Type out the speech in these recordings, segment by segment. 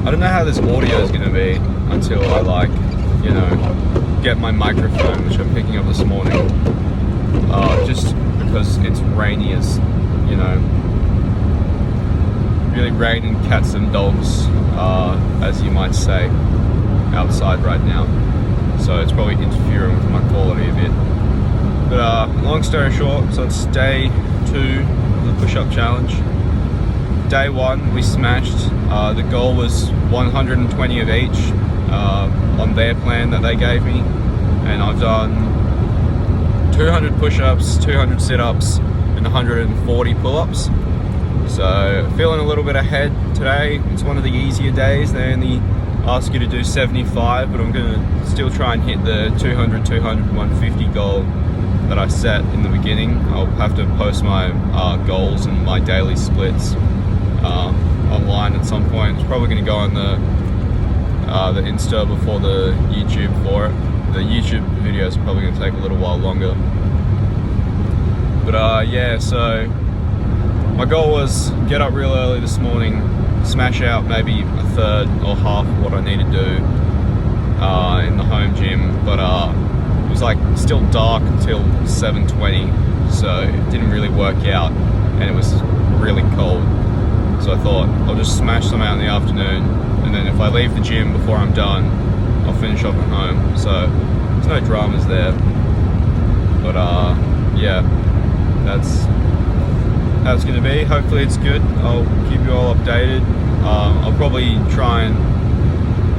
I don't know how this audio is going to be until I get my microphone, which I'm picking up this morning. Just because it's rainy as, really raining cats and dogs, as you might say, outside right now. So it's probably interfering with my quality a bit. But long story short, so it's day 2 of the push-up challenge. Day 1 we smashed. The goal was 120 of each on their plan that they gave me, and I've done 200 push-ups, 200 sit-ups, and 140 pull-ups. So feeling a little bit ahead today. It's one of the easier days. They only ask you to do 75, but I'm gonna still try and hit the 200, 200, 150 goal that I set in the beginning. I'll have to post my goals and my daily splits online at some point. It's probably going to go on the Insta before the YouTube for it. The YouTube video is probably going to take a little while longer. But yeah, so my goal was get up real early this morning, smash out maybe a third or half of what I need to do in the home gym. But it was like still dark until 7:20, so it didn't really work out, and it was really cold. So I thought I'll just smash some out in the afternoon, and then if I leave the gym before I'm done, I'll finish off at home. So there's no dramas there. But yeah, that's how it's gonna be. Hopefully it's good. I'll keep you all updated. I'll probably try and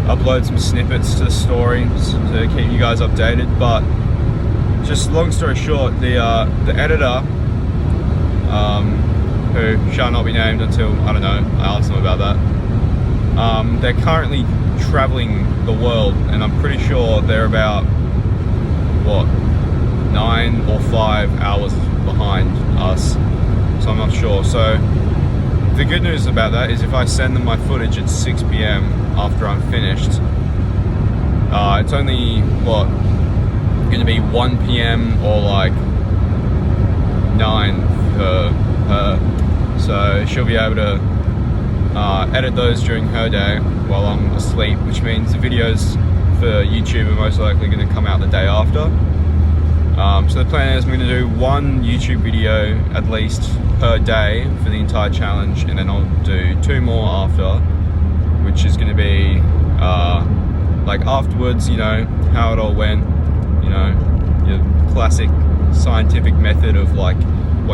upload some snippets to the stories to keep you guys updated. But just long story short, the editor, who shall not be named until, I don't know, I asked them about that. They're currently traveling the world, and I'm pretty sure they're about, 9 or 5 hours behind us. So I'm not sure. So the good news about that is if I send them my footage at 6 p.m. after I'm finished, it's only, going to be 1 p.m. or 9 so she'll be able to edit those during her day while I'm asleep, which means the videos for YouTube are most likely going to come out the day after. So the plan is I'm going to do 1 YouTube video at least per day for the entire challenge, and then I'll do 2 more after, which is going to be afterwards, how it all went, your classic scientific method of what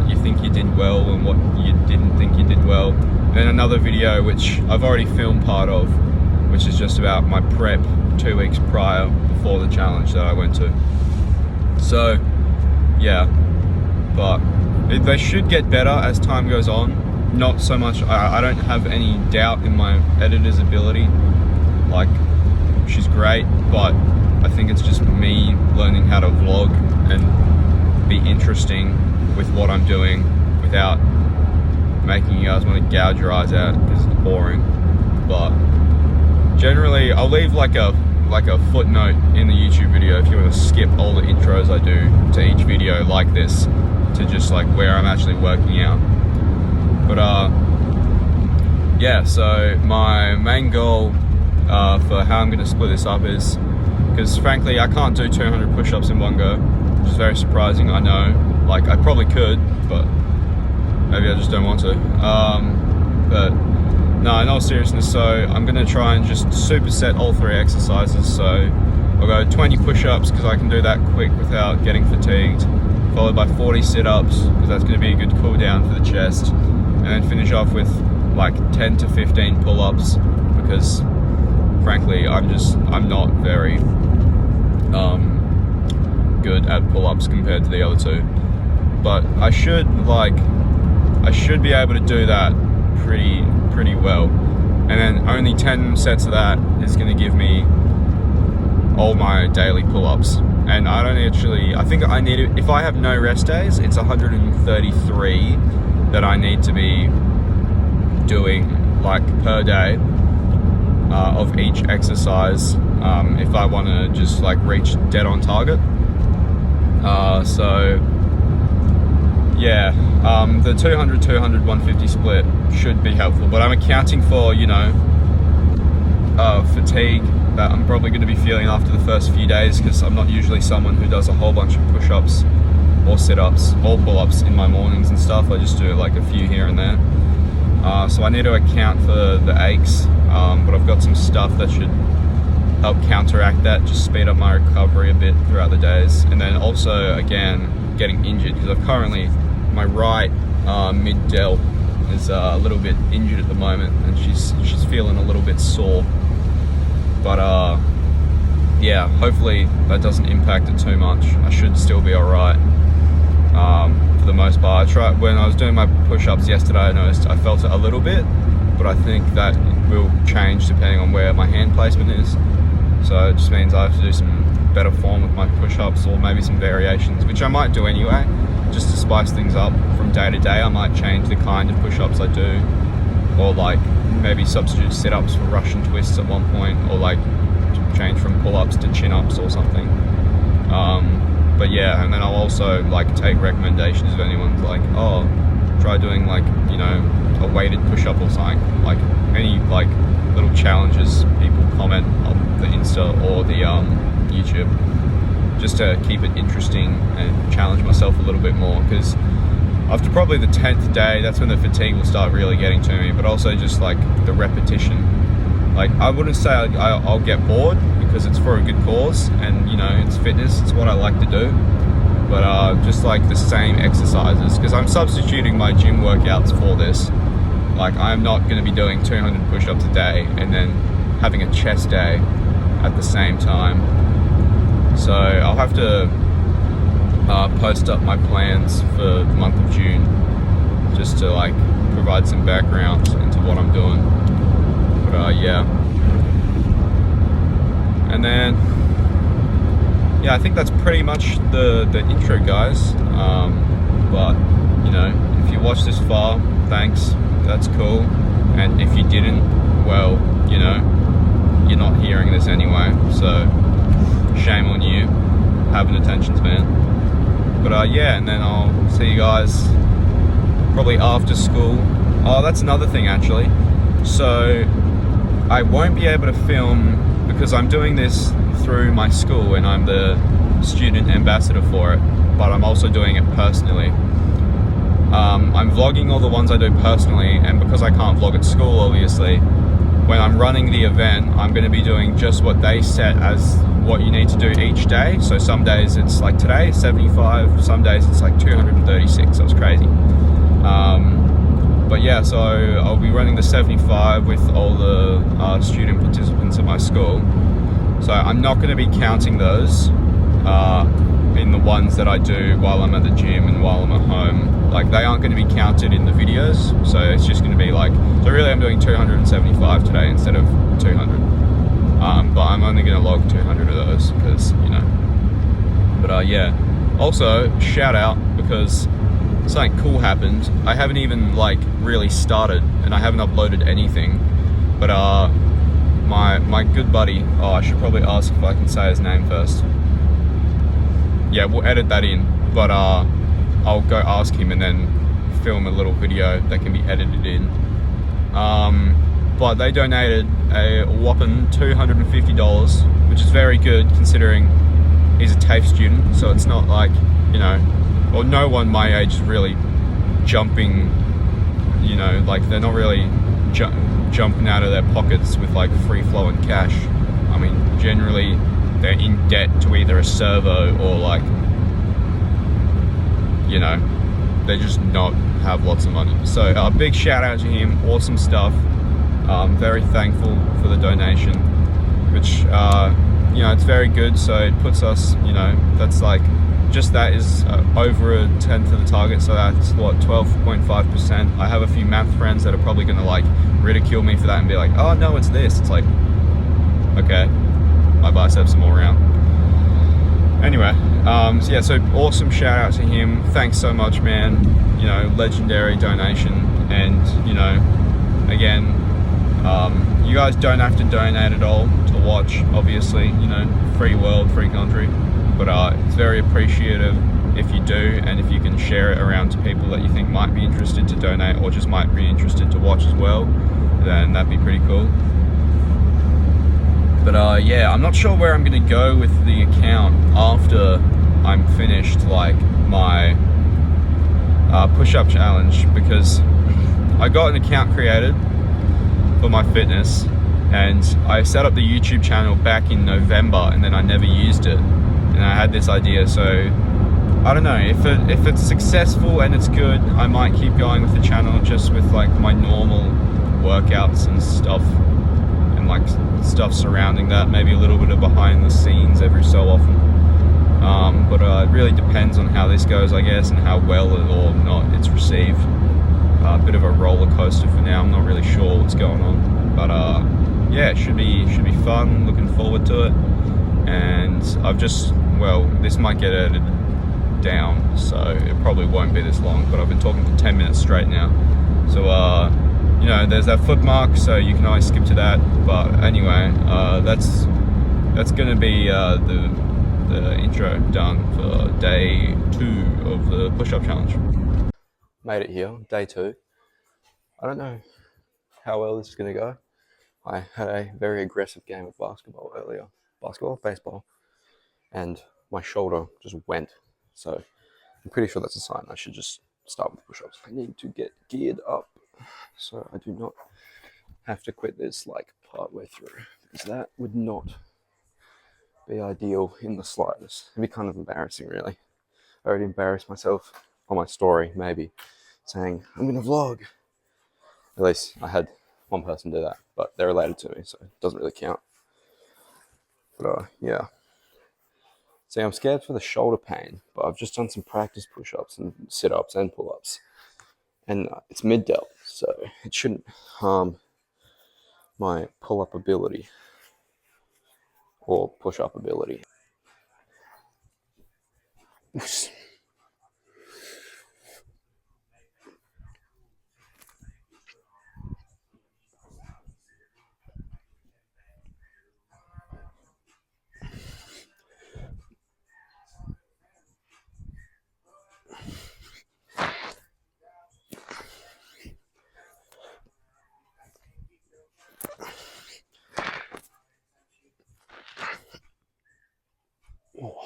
you think you did well and what you didn't think you did well. Then another video which I've already filmed part of, which is just about my prep 2 weeks prior before the challenge that I went to. So yeah, but they should get better as time goes on. Not so much, I don't have any doubt in my editor's ability. She's great, but I think it's just me learning how to vlog and be interesting with what I'm doing without making you guys want to gouge your eyes out because it's boring. But generally, I'll leave a footnote in the YouTube video if you want to skip all the intros I do to each video like this, to just where I'm actually working out. But yeah, so my main goal for how I'm going to split this up is, because frankly I can't do 200 push-ups in one go, which is very surprising, I know. I probably could, but maybe I just don't want to. But no, in all seriousness, so I'm going to try and just superset all 3 exercises. So I'll go 20 push-ups because I can do that quick without getting fatigued, followed by 40 sit-ups because that's going to be a good cool down for the chest, and then finish off with 10 to 15 pull-ups because frankly I'm not very good at pull-ups compared to the other 2. But I should be able to do that pretty well, and then only 10 sets of that is going to give me all my daily pull-ups. And I don't actually, I think I need it, if I have no rest days, it's 133 that I need to be doing per day of each exercise if I want to just reach dead on target. So yeah, the 200, 200, 150 split should be helpful, but I'm accounting for, fatigue that I'm probably going to be feeling after the first few days, because I'm not usually someone who does a whole bunch of push-ups or sit-ups or pull-ups in my mornings and stuff. I just do like a few here and there. So I need to account for the aches, but I've got some stuff that should help counteract that, just speed up my recovery a bit throughout the days. And then also, again, getting injured, because I've currently, my right mid-delt is a little bit injured at the moment, and she's feeling a little bit sore. But yeah, hopefully that doesn't impact it too much. I should still be alright for the most part. When I was doing my push-ups yesterday, I noticed I felt it a little bit, but I think that will change depending on where my hand placement is. So it just means I have to do some better form with my push-ups, or maybe some variations, which I might do anyway, just to spice things up from day to day. I might change the kind of push-ups I do, or like maybe substitute sit-ups for Russian twists at one point, or like change from pull-ups to chin-ups or something. But yeah, and then I'll also like take recommendations if anyone's like, oh, try doing like, you know, a weighted push-up or something. Like any like little challenges people comment on the Insta or the YouTube, just to keep it interesting and challenge myself a little bit more, because after probably the 10th day, that's when the fatigue will start really getting to me, but also just like the repetition. Like I wouldn't say I'll get bored, because it's for a good cause, and you know, it's fitness, it's what I like to do. But just like the same exercises, because I'm substituting my gym workouts for this. Like I'm not going to be doing 200 push-ups a day and then having a chest day at the same time. So I'll have to post up my plans for the month of June, just to like provide some background into what I'm doing. But yeah. And then, yeah, I think that's pretty much the intro, guys. But, you know, if you watched this far, thanks, that's cool. And if you didn't, well, you know, you're not hearing this anyway, so shame on you. Have an attention span. But yeah, and then I'll see you guys probably after school. Oh, that's another thing actually. So I won't be able to film, because I'm doing this through my school and I'm the student ambassador for it, but I'm also doing it personally. I'm vlogging all the ones I do personally, and because I can't vlog at school, obviously, when I'm running the event, I'm going to be doing just what they set as what you need to do each day. So some days it's like today, 75, some days it's like 236, so it's crazy. But yeah, so I'll be running the 75 with all the student participants at my school. So I'm not going to be counting those in the ones that I do while I'm at the gym and while I'm at home. Like they aren't going to be counted in the videos, so it's just going to be like, so really I'm doing 275 today instead of 200. But I'm only going to log 200 of those because, you know. But yeah, also shout out, because something cool happened. I haven't even like really started, and I haven't uploaded anything, but my good buddy, oh, I should probably ask if I can say his name first. Yeah, we'll edit that in, but I'll go ask him and then film a little video that can be edited in. But they donated a whopping $250, which is very good considering he's a TAFE student, so it's not like, you know, well, no one my age is really jumping, you know, like they're not really jumping out of their pockets with like free-flowing cash. I mean, generally they're in debt to either a servo or like, you know, they just not have lots of money. So a big shout out to him, awesome stuff. Very thankful for the donation, which, you know, it's very good. So it puts us, you know, that's like, just that is over a 10th of the target, so that's what, 12.5%. I have a few math friends that are probably going to like ridicule me for that and be like, oh no, it's this. It's like, okay, my biceps are more round. Anyway, so yeah, so awesome shout out to him. Thanks so much, man. You know, legendary donation. And, you know, again, you guys don't have to donate at all to watch, obviously, you know, free world, free country. But it's very appreciative if you do, and if you can share it around to people that you think might be interested to donate or just might be interested to watch as well, then that'd be pretty cool. yeah, I'm not sure where I'm gonna go with the account after I'm finished like my push-up challenge, because I got an account created for my fitness and I set up the YouTube channel back in November and then I never used it, and I had this idea, so I don't know, if it's successful and it's good, I might keep going with the channel just with like my normal workouts and stuff, and like stuff surrounding that, maybe a little bit of behind the scenes every so often. But it really depends on how this goes, I guess, and how well or not it's received. A bit of a roller coaster for now. I'm not really sure what's going on, but yeah, it should be fun. Looking forward to it. And this might get edited down, so it probably won't be this long. But I've been talking for 10 minutes straight now, so you know, there's that foot mark, so you can always skip to that. But anyway, that's gonna be the intro done for day 2 of the push-up challenge. Made it here, day 2. I don't know how well this is gonna go. I had a very aggressive game of basketball earlier. Baseball, and my shoulder just went. So I'm pretty sure that's a sign I should just start with push-ups. I need to get geared up so I do not have to quit this like part way through, because that would not be ideal in the slightest. It'd be kind of embarrassing, really. I already embarrassed myself on my story, maybe, saying I'm gonna vlog. At least I had one person do that, but they're related to me, so it doesn't really count. But yeah. See, I'm scared for the shoulder pain, but I've just done some practice push-ups and sit-ups and pull-ups, and it's mid-delt, so it shouldn't harm my pull-up ability or push-up ability. Oh.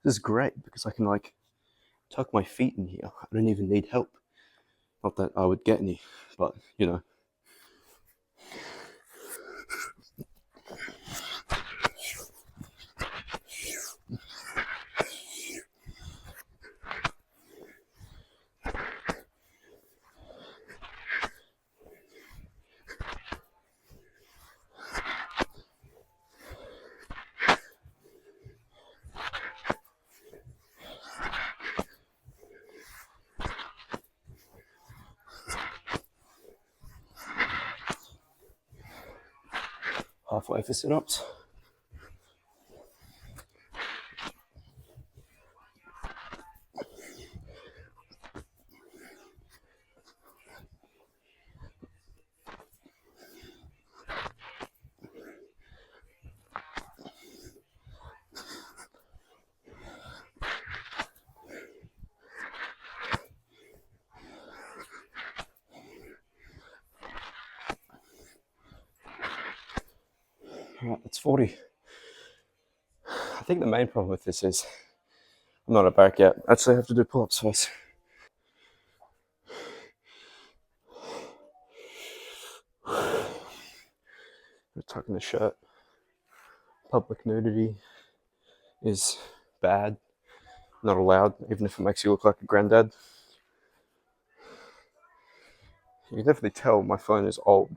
This is great because I can like tuck my feet in here. I don't even need help. Not that I would get any, but you know. Halfway for sit-ups. Alright, that's 40. I think the main problem with this is I'm not at back yet. Actually, I have to do pull-ups first. Tucking the shirt. Public nudity is bad. Not allowed, even if it makes you look like a granddad. You can definitely tell my phone is old.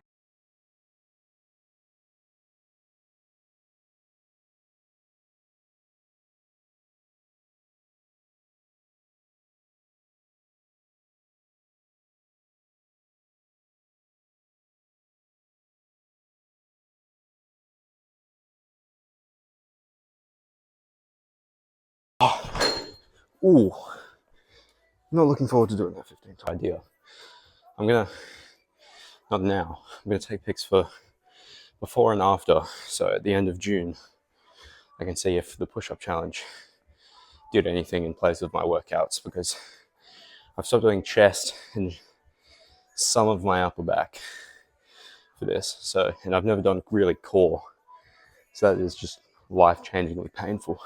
Ooh, not looking forward to doing that 15th idea. I'm gonna, not now, I'm gonna take pics for before and after. So at the end of June, I can see if the push-up challenge did anything in place of my workouts, because I've stopped doing chest and some of my upper back for this. So, and I've never done really core, so that is just life-changingly painful.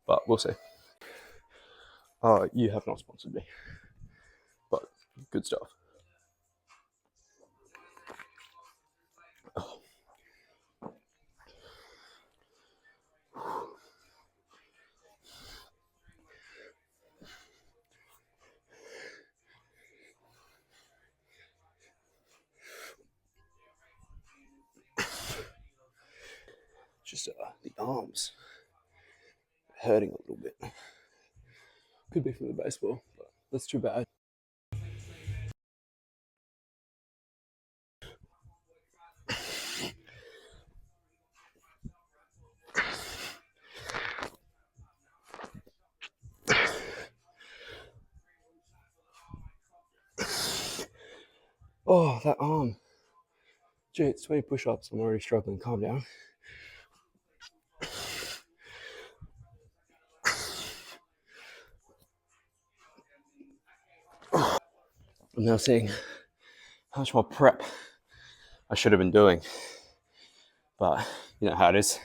But we'll see. You have not sponsored me, but good stuff. Just the arms hurting a little bit. Could be from the baseball, but that's too bad. Oh, that arm. Gee, it's 20 push-ups. I'm already struggling. Calm down. I'm now seeing how much more prep I should have been doing. But you know how it is.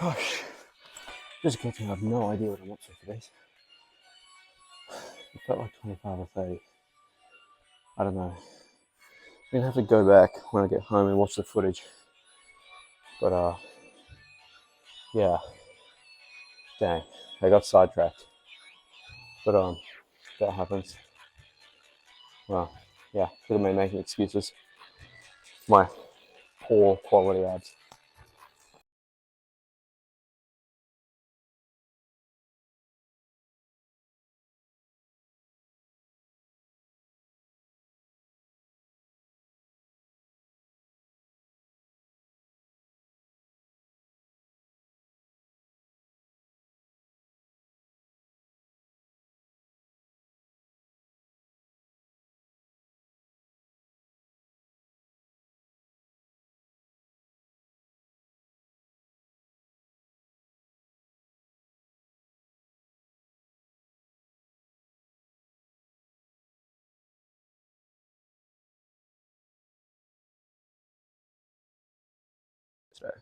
Gosh, just a good thing I have no idea what I'm up to for this. It felt like 25 or 30. I don't know. I'm gonna have to go back when I get home and watch the footage. But yeah. Dang, I got sidetracked. But that happens. Well, yeah, look at me making excuses. My poor quality abs.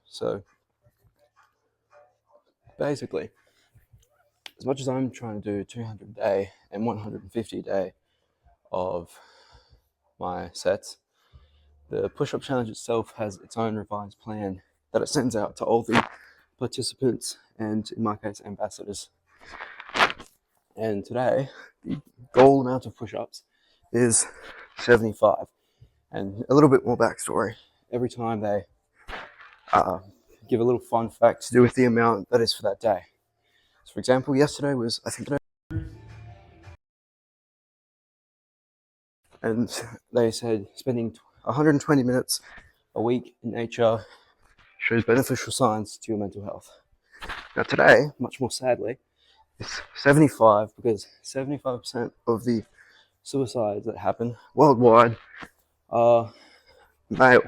So basically, as much as I'm trying to do 200 a day and 150 a day of my sets, the push-up challenge itself has its own revised plan that it sends out to all the participants and, in my case, ambassadors. And today, the goal amount of push-ups is 75. And a little bit more backstory. Every time they give a little fun fact to do with the amount that is for that day. So for example, yesterday was, I think, and they said spending 120 minutes a week in nature shows beneficial signs to your mental health. Now today, much more sadly, it's 75 because 75% of the suicides that happen worldwide are male.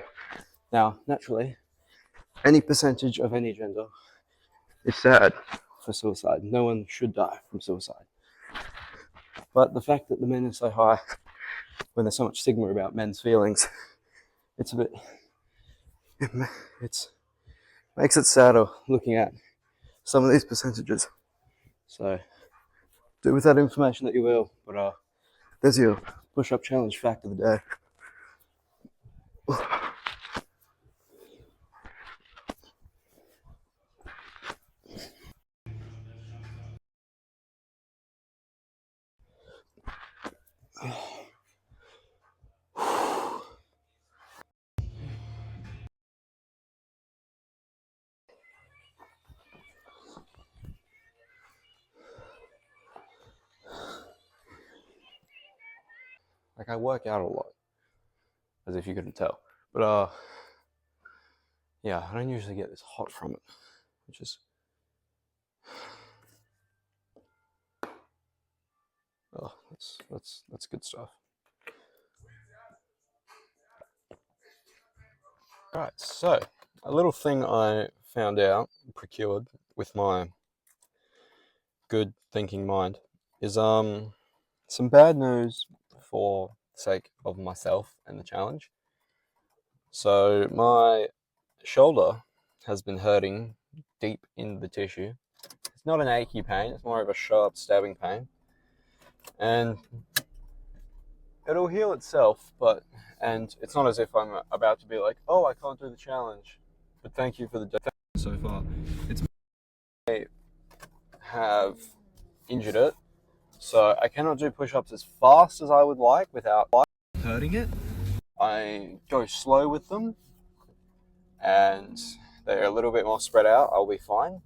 Now, naturally, any percentage of any gender is sad for suicide. No one should die from suicide. But the fact that the men are so high, when there's so much stigma about men's feelings, it's a bit, it makes it sadder looking at some of these percentages. So do with that information that you will, but there's your push-up challenge fact of the day. Like, I work out a lot, as if you couldn't tell. But yeah, I don't usually get this hot from it, which is that's good stuff. Right, so a little thing I found out, procured with my good thinking mind, is some bad news for the sake of myself and the challenge. So my shoulder has been hurting deep in the tissue. It's not an achy pain, it's more of a sharp stabbing pain. And it'll heal itself, and it's not as if I'm about to be like, oh, I can't do the challenge, but thank you for the so far. It's I have injured it, so I cannot do push-ups as fast as I would like without hurting it. I go slow with them, and they're a little bit more spread out. I'll be fine,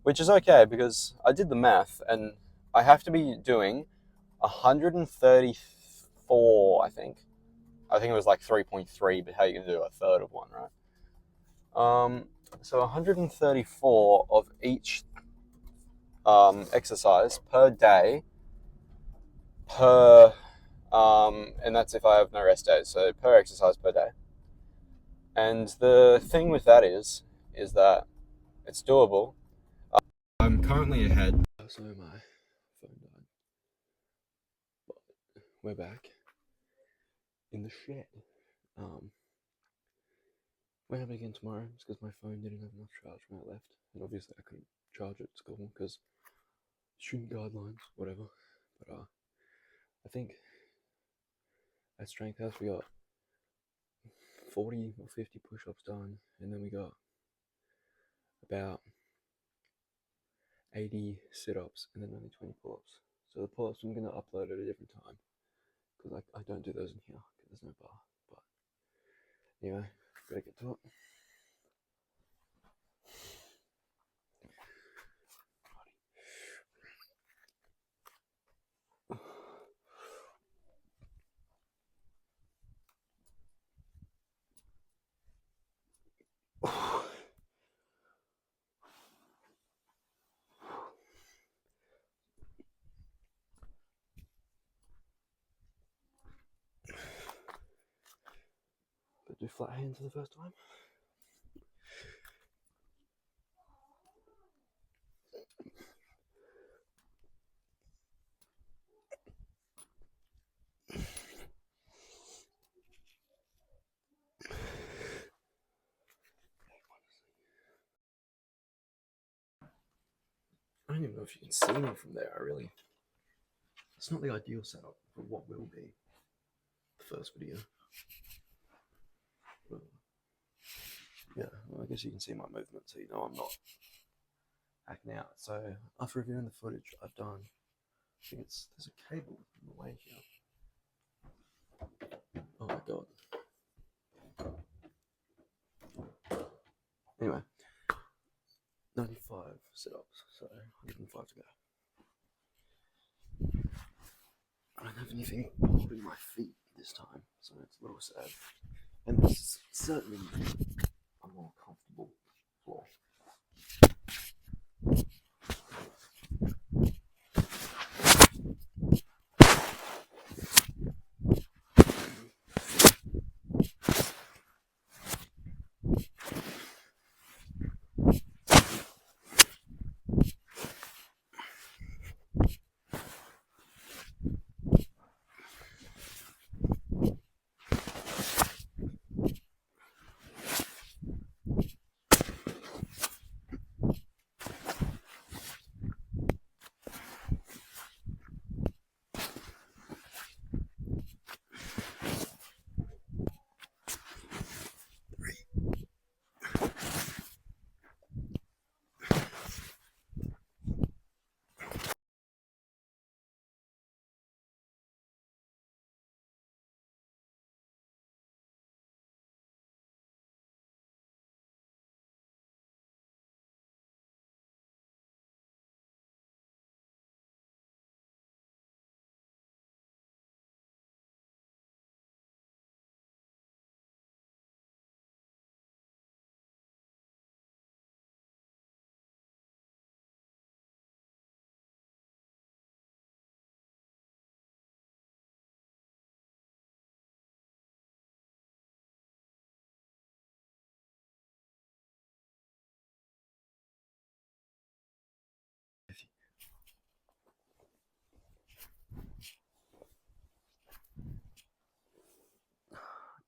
which is okay because I did the math, and I have to be doing 134, I think it was like 3.3, but how you can do a third of one, right? So 134 of each exercise per day, and that's if I have no rest days, so per exercise per day. And the thing with that is that it's doable. I'm currently ahead. So my phone died, but we're back in the shed. We're having again tomorrow just because my phone didn't have enough charge when I left, and obviously I couldn't charge it at school because student guidelines, whatever. But I think at Strength House we got 40 or 50 push-ups done, and then we got about 80 sit-ups, and then only 20 pull-ups. So the pull-ups I'm going to upload at a different time because I don't do those in here because there's no bar. But anyway, gotta get to it. Do flat hands for the first time. I don't even know if you can see me from there. It's not the ideal setup for what will be the first video. But yeah, well, I guess you can see my movement, so you know I'm not acting out. So after reviewing the footage I've done, I think there's a cable in the way here. Oh my god. Anyway, 95 sit-ups, so 105 to go. I don't have anything holding my feet this time, so it's a little sad. And this is certainly a more comfortable floor.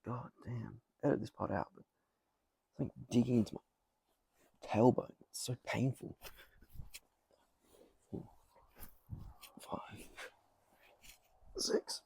God damn. Edit this part out, but it's like digging into my tailbone. It's so painful. 4, 5, 6.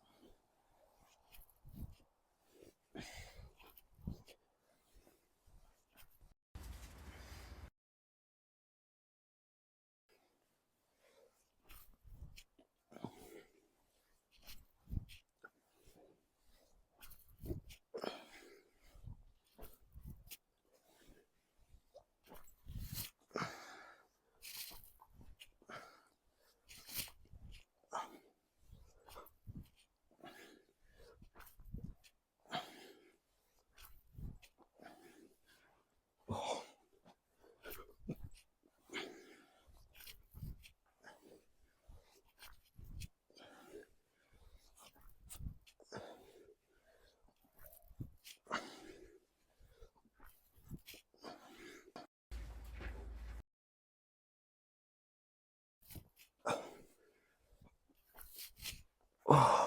Oh.